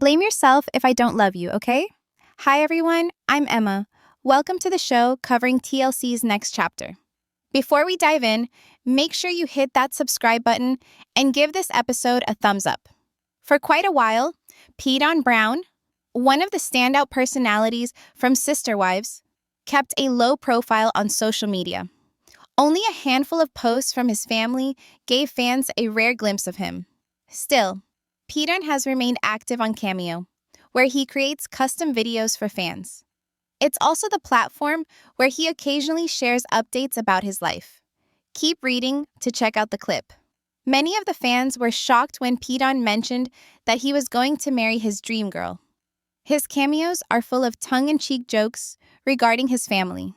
Blame yourself if I don't love you, okay? Hi everyone, I'm Emma. Welcome to the show covering TLC's next chapter. Before we dive in, make sure you hit that subscribe button and give this episode a thumbs up. For quite a while, Paedon Brown, one of the standout personalities from Sister Wives, kept a low profile on social media. Only a handful of posts from his family gave fans a rare glimpse of him. Still, Paedon has remained active on Cameo, where he creates custom videos for fans. It's also the platform where he occasionally shares updates about his life. Keep reading to check out the clip. Many of the fans were shocked when Paedon mentioned that he was going to marry his dream girl. His cameos are full of tongue-in-cheek jokes regarding his family.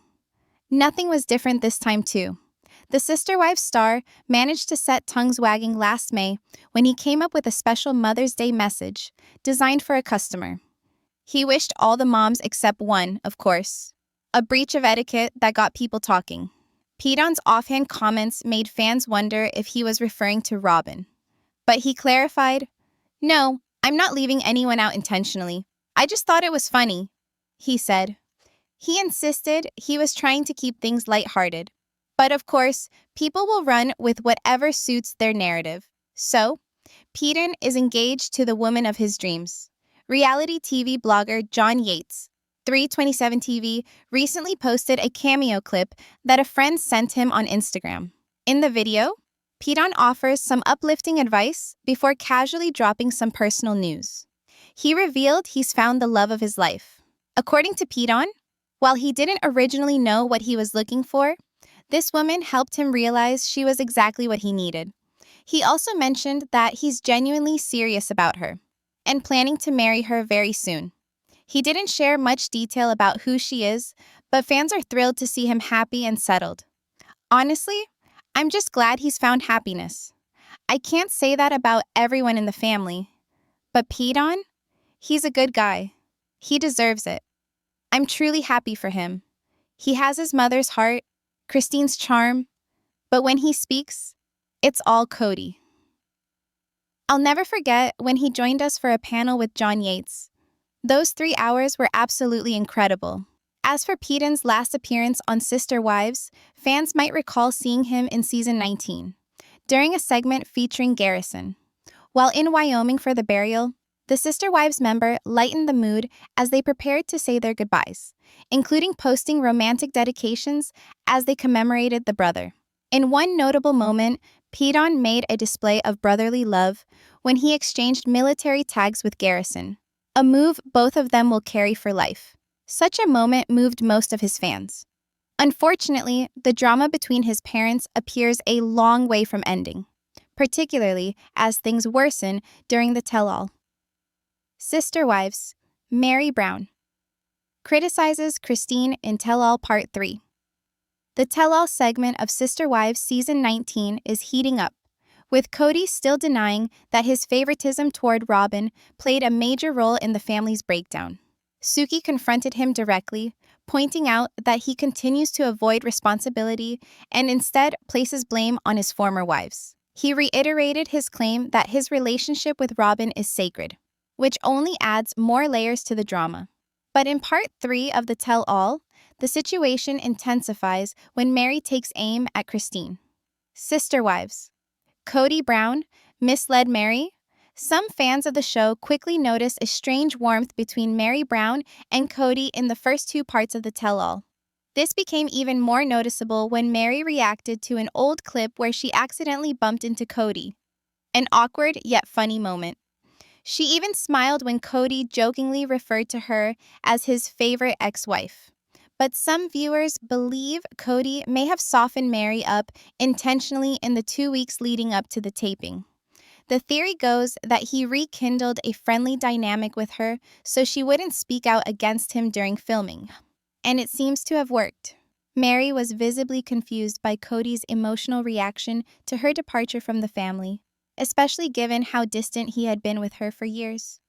Nothing was different this time too. The Sister Wives star managed to set tongues wagging last May when he came up with a special Mother's Day message designed for a customer. He wished all the moms except one, of course. A breach of etiquette that got people talking. Paedon's offhand comments made fans wonder if he was referring to Robyn. But he clarified, "No, I'm not leaving anyone out intentionally. I just thought it was funny," he said. He insisted he was trying to keep things lighthearted. But of course, people will run with whatever suits their narrative. So, Paedon is engaged to the woman of his dreams. Reality TV blogger John Yates, 327 TV, recently posted a cameo clip that a friend sent him on Instagram. In the video, Paedon offers some uplifting advice before casually dropping some personal news. He revealed he's found the love of his life. According to Paedon, while he didn't originally know what he was looking for, this woman helped him realize she was exactly what he needed. He also mentioned that he's genuinely serious about her and planning to marry her very soon. He didn't share much detail about who she is, but fans are thrilled to see him happy and settled. Honestly, I'm just glad he's found happiness. I can't say that about everyone in the family, but Paedon, he's a good guy. He deserves it. I'm truly happy for him. He has his mother's heart, Christine's charm, but when he speaks, it's all Kody. I'll never forget when he joined us for a panel with John Yates. Those 3 hours were absolutely incredible. As for Paedon's last appearance on Sister Wives, fans might recall seeing him in season 19, during a segment featuring Garrison. While in Wyoming for the burial, the Sister Wives member lightened the mood as they prepared to say their goodbyes, including posting romantic dedications as they commemorated the brother. In one notable moment, Paedon made a display of brotherly love when he exchanged military tags with Garrison, a move both of them will carry for life. Such a moment moved most of his fans. Unfortunately, the drama between his parents appears a long way from ending, particularly as things worsen during the tell-all. Sister Wives, Mary Brown criticizes Christine in Tell-All Part 3. The Tell-All segment of Sister Wives Season 19 is heating up, with Kody still denying that his favoritism toward Robyn played a major role in the family's breakdown. Suki confronted him directly, pointing out that he continues to avoid responsibility and instead places blame on his former wives. He reiterated his claim that his relationship with Robyn is sacred, which only adds more layers to the drama. But in Part 3 of the Tell-All, the situation intensifies when Mary takes aim at Christine. Sister Wives. Kody Brown misled Mary. Some fans of the show quickly noticed a strange warmth between Mary Brown and Kody in the first 2 parts of the Tell-All. This became even more noticeable when Mary reacted to an old clip where she accidentally bumped into Kody. An awkward yet funny moment. She even smiled when Kody jokingly referred to her as his favorite ex-wife. But some viewers believe Kody may have softened Mary up intentionally in the 2 weeks leading up to the taping. The theory goes that he rekindled a friendly dynamic with her so she wouldn't speak out against him during filming. And it seems to have worked. Mary was visibly confused by Kody's emotional reaction to her departure from the family, especially given how distant he had been with her for years.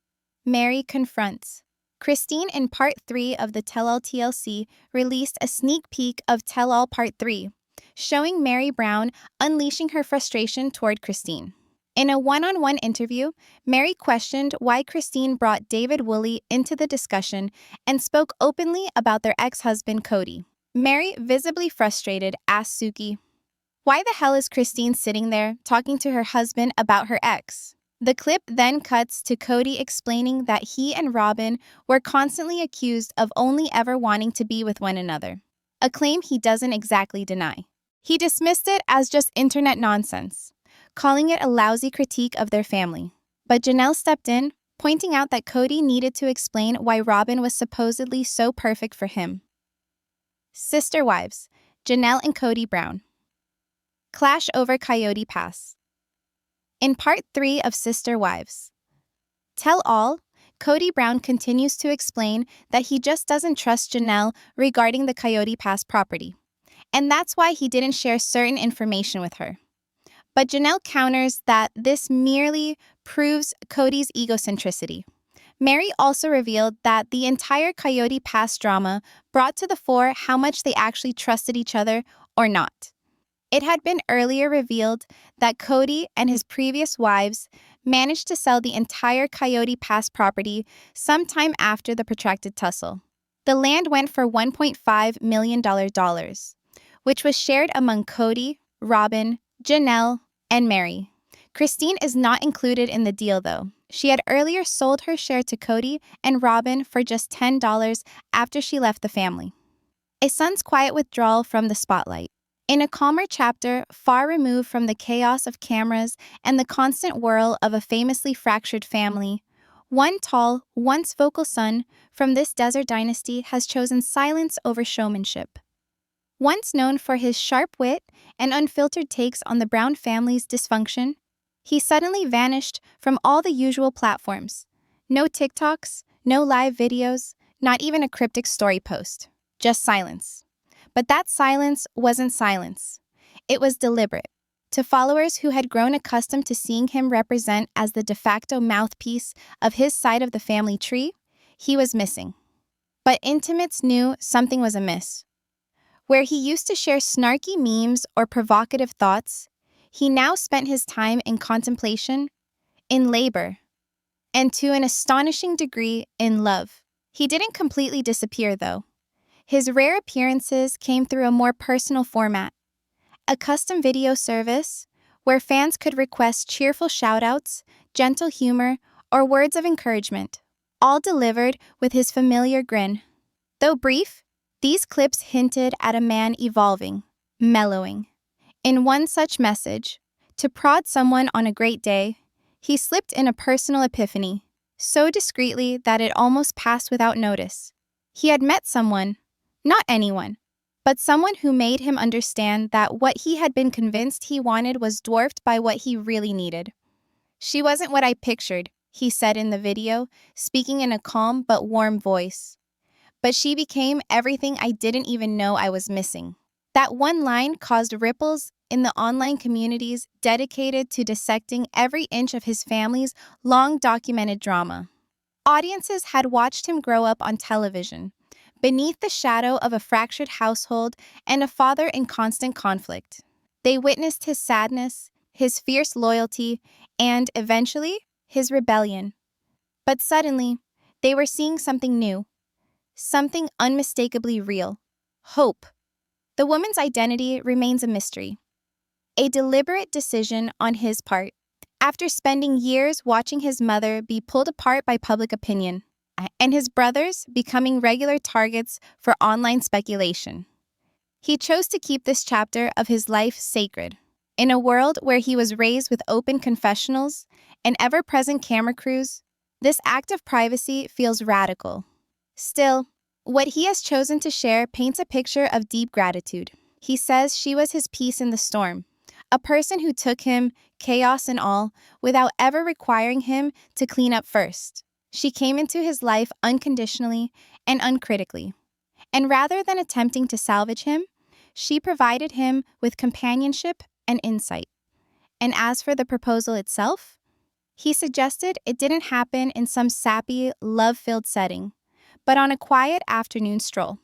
Mary confronts. Christine in Part 3 of the Tell-All TLC released a sneak peek of Tell-All Part 3, showing Mary Brown unleashing her frustration toward Christine. In a one-on-one interview, Mary questioned why Christine brought David Woolley into the discussion and spoke openly about their ex-husband Kody. Mary, visibly frustrated, asked Suki, "Why the hell is Christine sitting there talking to her husband about her ex?" The clip then cuts to Kody explaining that he and Robyn were constantly accused of only ever wanting to be with one another, a claim he doesn't exactly deny. He dismissed it as just internet nonsense, calling it a lousy critique of their family. But Janelle stepped in, pointing out that Kody needed to explain why Robyn was supposedly so perfect for him. Sister wives, Janelle and Kody Brown. Clash over Coyote Pass. In part 3 of Sister Wives. Tell All, Kody Brown continues to explain that he just doesn't trust Janelle regarding the Coyote Pass property, and that's why he didn't share certain information with her. But Janelle counters that this merely proves Kody's egocentricity. Mary also revealed that the entire Coyote Pass drama brought to the fore how much they actually trusted each other or not. It had been earlier revealed that Kody and his previous wives managed to sell the entire Coyote Pass property sometime after the protracted tussle. The land went for $1.5 million, which was shared among Kody, Robyn, Janelle, and Mary. Christine is not included in the deal, though. She had earlier sold her share to Kody and Robyn for just $10 after she left the family. A son's quiet withdrawal from the spotlight. In a calmer chapter, far removed from the chaos of cameras and the constant whirl of a famously fractured family, one tall, once vocal son from this desert dynasty has chosen silence over showmanship. Once known for his sharp wit and unfiltered takes on the Brown family's dysfunction, he suddenly vanished from all the usual platforms. No TikToks, no live videos, not even a cryptic story post. Just silence. But that silence wasn't silence. It was deliberate. To followers who had grown accustomed to seeing him represent as the de facto mouthpiece of his side of the family tree, he was missing. But intimates knew something was amiss. Where he used to share snarky memes or provocative thoughts, he now spent his time in contemplation, in labor, and to an astonishing degree in love. He didn't completely disappear, though. His rare appearances came through a more personal format, a custom video service where fans could request cheerful shoutouts, gentle humor, or words of encouragement, all delivered with his familiar grin. Though brief, these clips hinted at a man evolving, mellowing. In one such message, to prod someone on a great day, he slipped in a personal epiphany, so discreetly that it almost passed without notice. He had met someone, not anyone, but someone who made him understand that what he had been convinced he wanted was dwarfed by what he really needed. "She wasn't what I pictured," he said in the video, speaking in a calm but warm voice. "But she became everything I didn't even know I was missing." That one line caused ripples in the online communities dedicated to dissecting every inch of his family's long-documented drama. Audiences had watched him grow up on television, beneath the shadow of a fractured household and a father in constant conflict. They witnessed his sadness, his fierce loyalty, and, eventually, his rebellion. But suddenly, they were seeing something new, something unmistakably real: hope. The woman's identity remains a mystery. A deliberate decision on his part, after spending years watching his mother be pulled apart by public opinion, and his brothers becoming regular targets for online speculation. He chose to keep this chapter of his life sacred. In a world where he was raised with open confessionals and ever-present camera crews, this act of privacy feels radical. Still, what he has chosen to share paints a picture of deep gratitude. He says she was his peace in the storm, a person who took him, chaos and all, without ever requiring him to clean up first. She came into his life unconditionally and uncritically. And rather than attempting to salvage him, she provided him with companionship and insight. And as for the proposal itself, he suggested it didn't happen in some sappy, love-filled setting, but on a quiet afternoon stroll.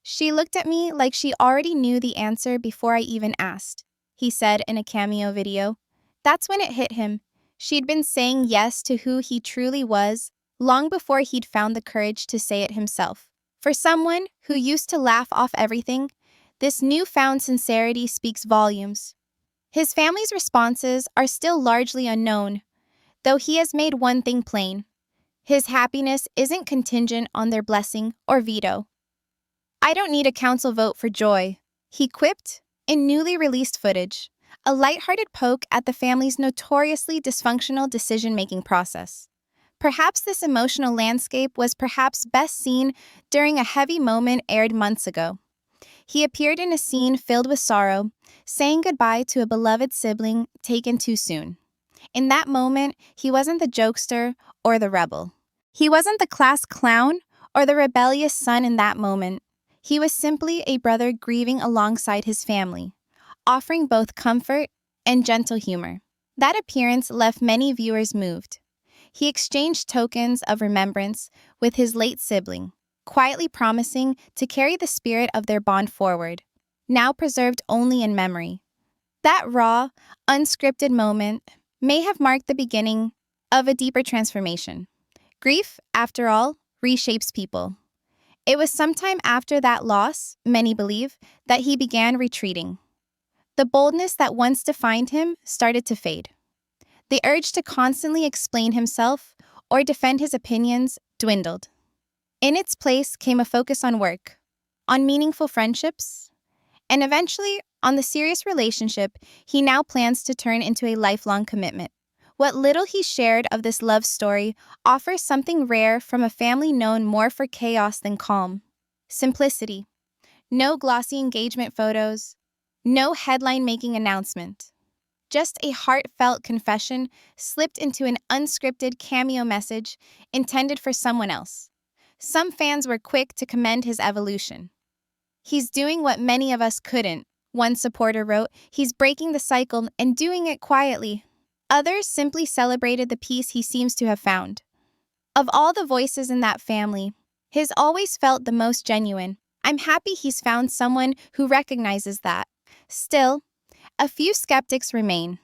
"She looked at me like she already knew the answer before I even asked," he said in a cameo video. That's when it hit him. She'd been saying yes to who he truly was long before he'd found the courage to say it himself. For someone who used to laugh off everything, this newfound sincerity speaks volumes. His family's responses are still largely unknown, though he has made one thing plain. His happiness isn't contingent on their blessing or veto. "I don't need a council vote for joy," he quipped in newly released footage, a lighthearted poke at the family's notoriously dysfunctional decision-making process. Perhaps this emotional landscape was perhaps best seen during a heavy moment aired months ago. He appeared in a scene filled with sorrow, saying goodbye to a beloved sibling taken too soon. In that moment, he wasn't the jokester or the rebel. He wasn't the class clown or the rebellious son in that moment. He was simply a brother grieving alongside his family, offering both comfort and gentle humor. That appearance left many viewers moved. He exchanged tokens of remembrance with his late sibling, quietly promising to carry the spirit of their bond forward, now preserved only in memory. That raw, unscripted moment may have marked the beginning of a deeper transformation. Grief, after all, reshapes people. It was sometime after that loss, many believe, that he began retreating. The boldness that once defined him started to fade. The urge to constantly explain himself or defend his opinions dwindled. In its place came a focus on work, on meaningful friendships, and eventually on the serious relationship he now plans to turn into a lifelong commitment. What little he shared of this love story offers something rare from a family known more for chaos than calm. Simplicity. No glossy engagement photos. No headline-making announcement. Just a heartfelt confession slipped into an unscripted cameo message intended for someone else. Some fans were quick to commend his evolution. "He's doing what many of us couldn't," one supporter wrote. "He's breaking the cycle and doing it quietly." Others simply celebrated the peace he seems to have found. Of all the voices in that family, his always felt the most genuine. I'm happy he's found someone who recognizes that. Still, a few skeptics remain.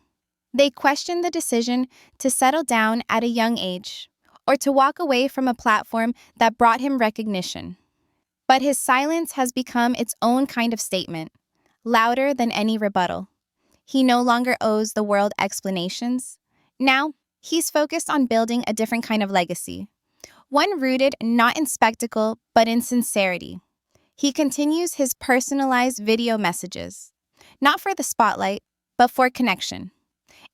They question the decision to settle down at a young age, or to walk away from a platform that brought him recognition. But his silence has become its own kind of statement, louder than any rebuttal. He no longer owes the world explanations. Now, he's focused on building a different kind of legacy, one rooted not in spectacle, but in sincerity. He continues his personalized video messages, not for the spotlight, but for connection.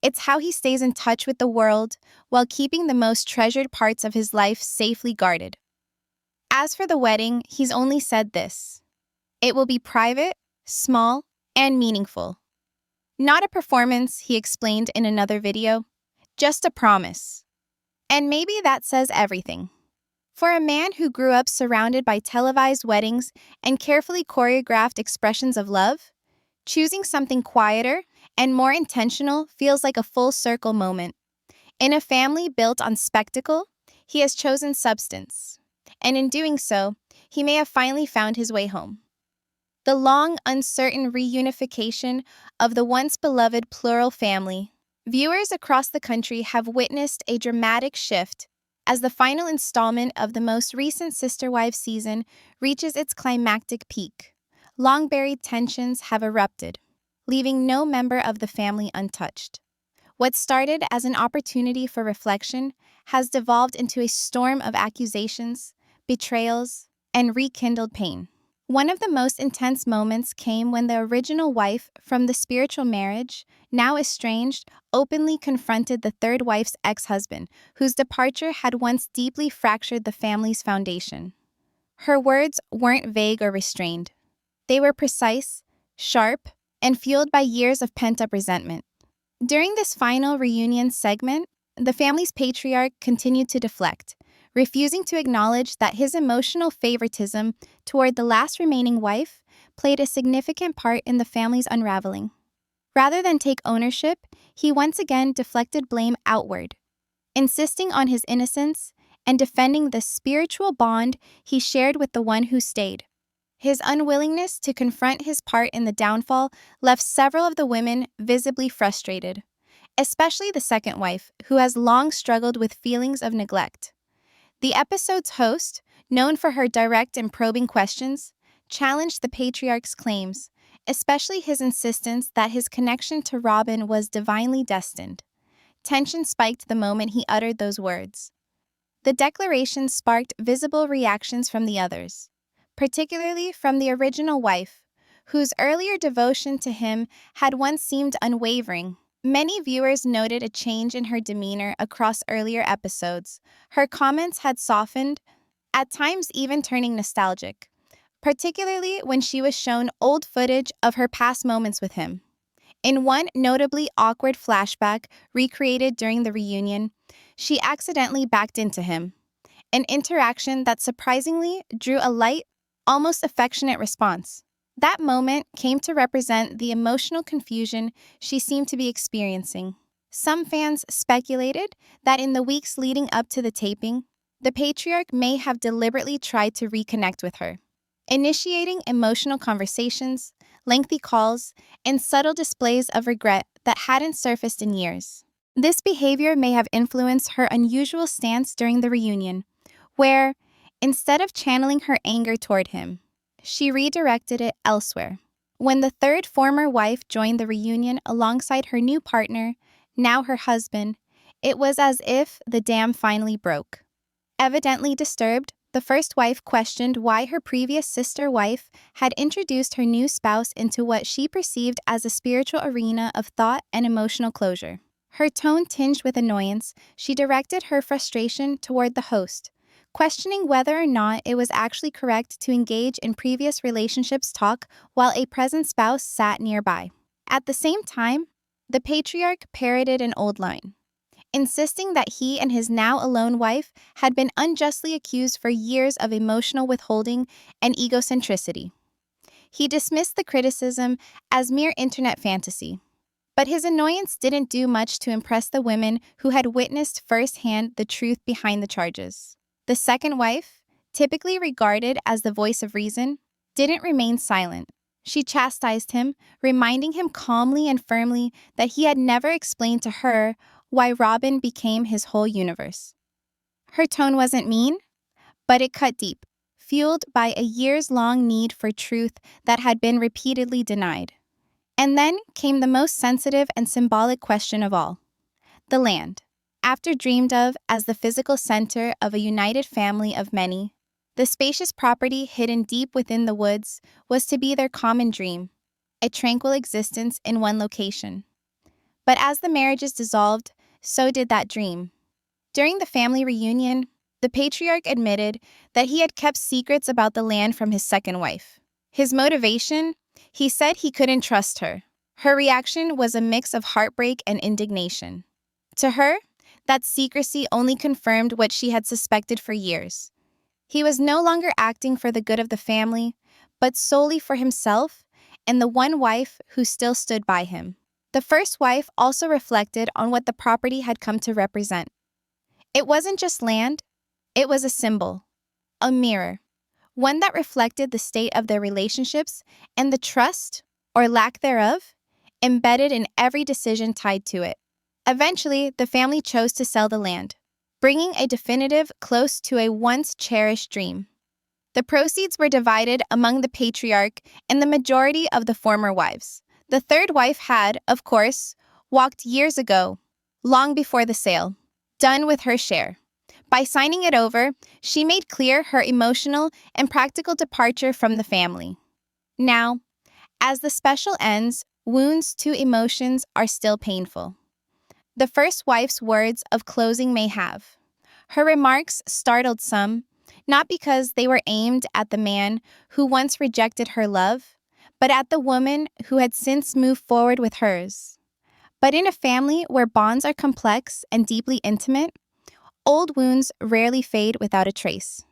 It's how he stays in touch with the world while keeping the most treasured parts of his life safely guarded. As for the wedding, he's only said this: "It will be private, small, and meaningful. Not a performance," he explained in another video, "just a promise." And maybe that says everything. For a man who grew up surrounded by televised weddings and carefully choreographed expressions of love, choosing something quieter and more intentional feels like a full-circle moment. In a family built on spectacle, he has chosen substance. And in doing so, he may have finally found his way home. The long, uncertain reunification of the once beloved plural family. Viewers across the country have witnessed a dramatic shift as the final installment of the most recent Sister Wives season reaches its climactic peak. Long-buried tensions have erupted, leaving no member of the family untouched. What started as an opportunity for reflection has devolved into a storm of accusations, betrayals, and rekindled pain. One of the most intense moments came when the original wife from the spiritual marriage, now estranged, openly confronted the third wife's ex-husband, whose departure had once deeply fractured the family's foundation. Her words weren't vague or restrained. They were precise, sharp, and fueled by years of pent-up resentment. During this final reunion segment, the family's patriarch continued to deflect, refusing to acknowledge that his emotional favoritism toward the last remaining wife played a significant part in the family's unraveling. Rather than take ownership, he once again deflected blame outward, insisting on his innocence and defending the spiritual bond he shared with the one who stayed. His unwillingness to confront his part in the downfall left several of the women visibly frustrated, especially the second wife, who has long struggled with feelings of neglect. The episode's host, known for her direct and probing questions, challenged the patriarch's claims, especially his insistence that his connection to Robyn was divinely destined. Tension spiked the moment he uttered those words. The declaration sparked visible reactions from the others, particularly from the original wife, whose earlier devotion to him had once seemed unwavering. Many viewers noted a change in her demeanor across earlier episodes. Her comments had softened, at times even turning nostalgic, particularly when she was shown old footage of her past moments with him. In one notably awkward flashback recreated during the reunion, she accidentally backed into him, an interaction that surprisingly drew a light, almost affectionate response. That moment came to represent the emotional confusion she seemed to be experiencing. Some fans speculated that in the weeks leading up to the taping, the patriarch may have deliberately tried to reconnect with her, initiating emotional conversations, lengthy calls, and subtle displays of regret that hadn't surfaced in years. This behavior may have influenced her unusual stance during the reunion, where, instead of channeling her anger toward him, she redirected it elsewhere. When the third former wife joined the reunion alongside her new partner, now her husband, it was as if the dam finally broke. Evidently disturbed, the first wife questioned why her previous sister wife had introduced her new spouse into what she perceived as a spiritual arena of thought and emotional closure. Her tone tinged with annoyance, she directed her frustration toward the host, questioning whether or not it was actually correct to engage in previous relationships talk while a present spouse sat nearby. At the same time, the patriarch parroted an old line, insisting that he and his now alone wife had been unjustly accused for years of emotional withholding and egocentricity. He dismissed the criticism as mere internet fantasy. But his annoyance didn't do much to impress the women who had witnessed firsthand the truth behind the charges. The second wife, typically regarded as the voice of reason, didn't remain silent. She chastised him, reminding him calmly and firmly that he had never explained to her why Robyn became his whole universe. Her tone wasn't mean, but it cut deep, fueled by a years-long need for truth that had been repeatedly denied. And then came the most sensitive and symbolic question of all: the land. After dreamed of as the physical center of a united family of many, the spacious property hidden deep within the woods was to be their common dream, a tranquil existence in one location. But as the marriages dissolved, so did that dream. During the family reunion, the patriarch admitted that he had kept secrets about the land from his second wife. His motivation? He said he couldn't trust her. Her reaction was a mix of heartbreak and indignation. To her, that secrecy only confirmed what she had suspected for years. He was no longer acting for the good of the family, but solely for himself and the one wife who still stood by him. The first wife also reflected on what the property had come to represent. It wasn't just land, it was a symbol, a mirror, one that reflected the state of their relationships and the trust, or lack thereof, embedded in every decision tied to it. Eventually, the family chose to sell the land, bringing a definitive close to a once-cherished dream. The proceeds were divided among the patriarch and the majority of the former wives. The third wife had, of course, walked years ago, long before the sale, done with her share. By signing it over, she made clear her emotional and practical departure from the family. Now, as the special ends, wounds to emotions are still painful. The first wife's words of closing may have. Her remarks startled some, not because they were aimed at the man who once rejected her love, but at the woman who had since moved forward with hers. But in a family where bonds are complex and deeply intimate, old wounds rarely fade without a trace.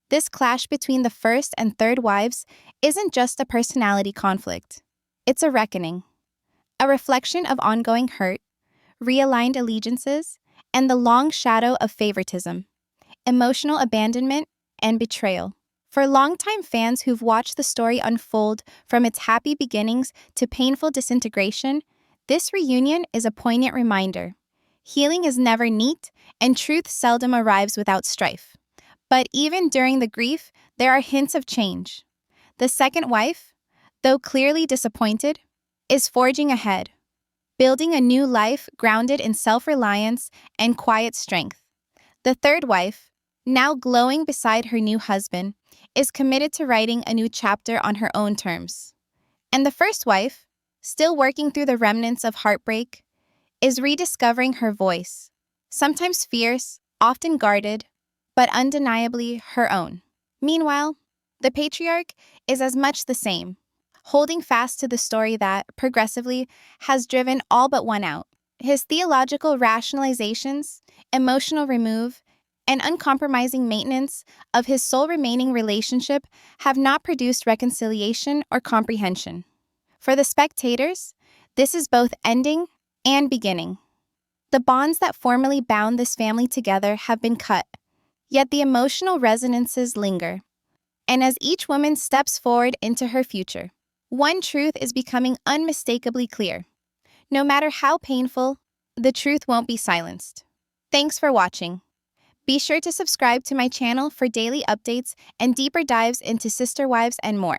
This clash between the first and third wives isn't just a personality conflict. It's a reckoning, a reflection of ongoing hurt, realigned allegiances, and the long shadow of favoritism, emotional abandonment, and betrayal. For longtime fans who've watched the story unfold from its happy beginnings to painful disintegration, This reunion is a poignant reminder. Healing is never neat, and truth seldom arrives without strife. But even during the grief, there are hints of change. The second wife, though clearly disappointed, is forging ahead, building a new life grounded in self-reliance and quiet strength. The third wife, now glowing beside her new husband, is committed to writing a new chapter on her own terms. And the first wife, still working through the remnants of heartbreak, is rediscovering her voice, sometimes fierce, often guarded, but undeniably her own. Meanwhile, the patriarch is as much the same, holding fast to the story that, progressively, has driven all but one out. His theological rationalizations, emotional remove, and uncompromising maintenance of his sole remaining relationship have not produced reconciliation or comprehension. For the spectators, this is both ending and beginning. The bonds that formerly bound this family together have been cut, yet the emotional resonances linger. And as each woman steps forward into her future, one truth is becoming unmistakably clear. No matter how painful, the truth won't be silenced. Thanks for watching. Be sure to subscribe to my channel for daily updates and deeper dives into sister wives and more.